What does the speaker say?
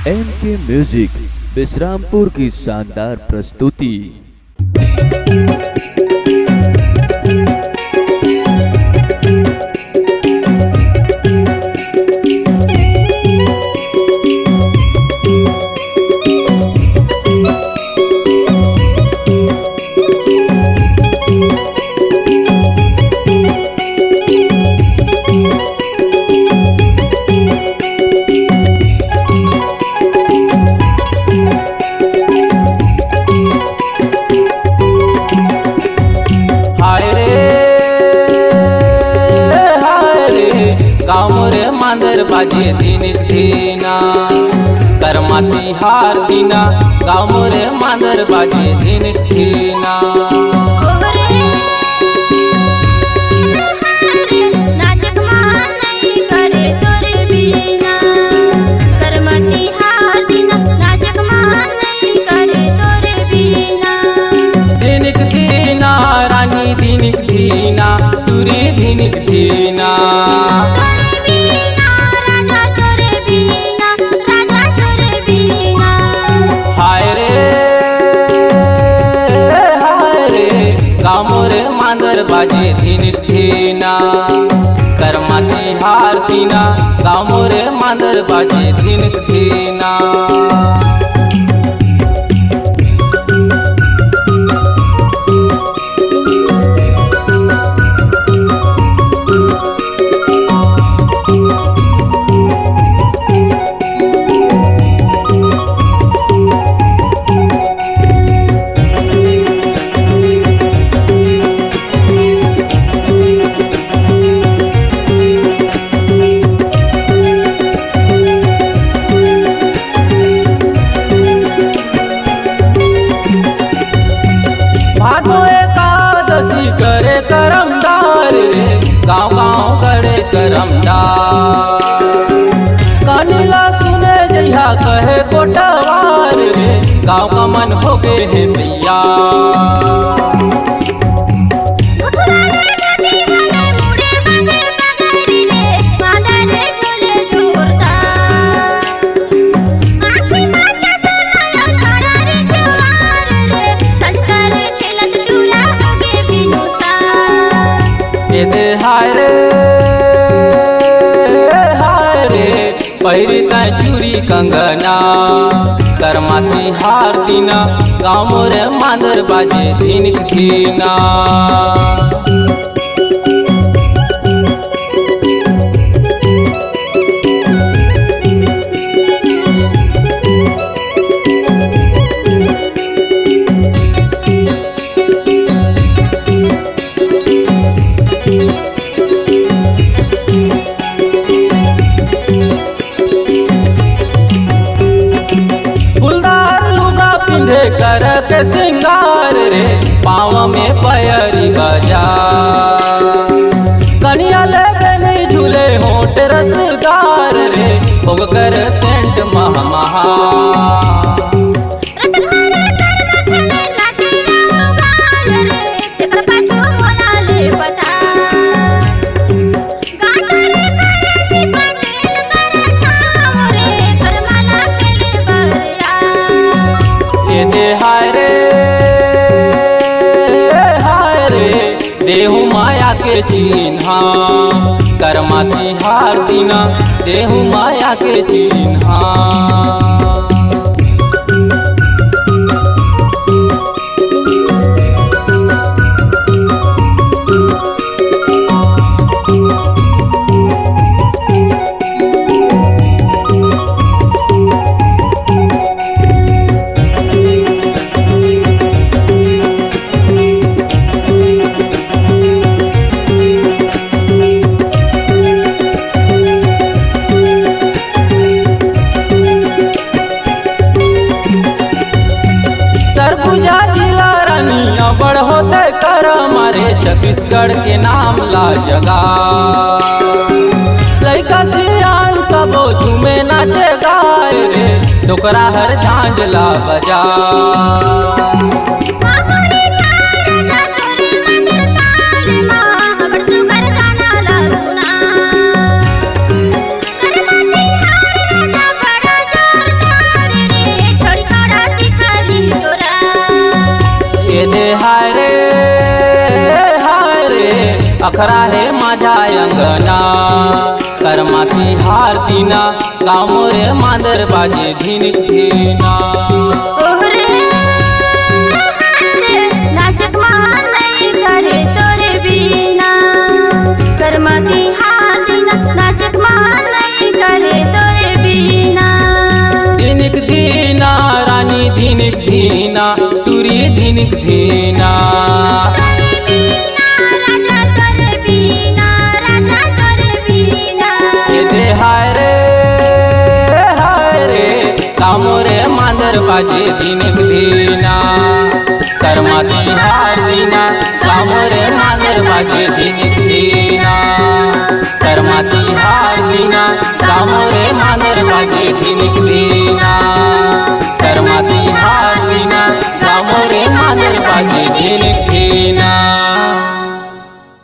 MK music Vishrampur की शानदार प्रस्तुति। मांदर बाजे दिनिक दीना करमाती हार दीना गाँव मोरे मांदर बाजे दिनिक दीना दिनिक दीना रानी दिनिक दीना तुरी दिनिक दीना मांदर बाजे दिनिक दीना करमाती हार दीना गाँव मोरे मांदर बाजे दिनिक दीना। करे करमदार रे गाँव गाँव करे करमदार कनिला सुने जइहा कहे कोटवार रे गाँव का मन होगे है भैया हाय रे पहिरी तय चूरी कंगना करमाती हार दीना गाँव मोरे मांदर बाजे दिनिक दीना। कर के सिंगार रे पाँव में पैरी गजा कनिया ले झूले होट रसदार रे भोग कर सेंट महा देहु माया के चिन्हा करमाती हार दीना देहु माया के चिन्हा। सरगुजा जिला रानिया बड़ होते कर मारे छत्तीसगढ़ के नाम ला जगा लइका सियान सबो झूमे नाचे गाय रे डोकरा हर झांझला बजा सुना बखरा हे माझ्या अंगना कर्माची हार दिना गाव मोरे मांजर बाजे धिनिक धिना ओहरे नाचक मान नहीं करे तोरे बिना कर्माची हार दिना नाचक मान नहीं करे तोरे बिना धिनिक धिना रानी धिनिक धिना तुरी धिनिक धिना राजा तोरे बिना राजा तोरे बिना ये हाय रे गाव मोरे मांजर बाजे धिनिक धिना कर्माची हार दिना गाव मोरे मांजर बाजे धिनिक धिना कर्माची हार दिना गाव मोरे मांजर बाजे धिनिक धिना कर्माची हार दिना गाव मोरे मांजर बाजे धिनिक धिना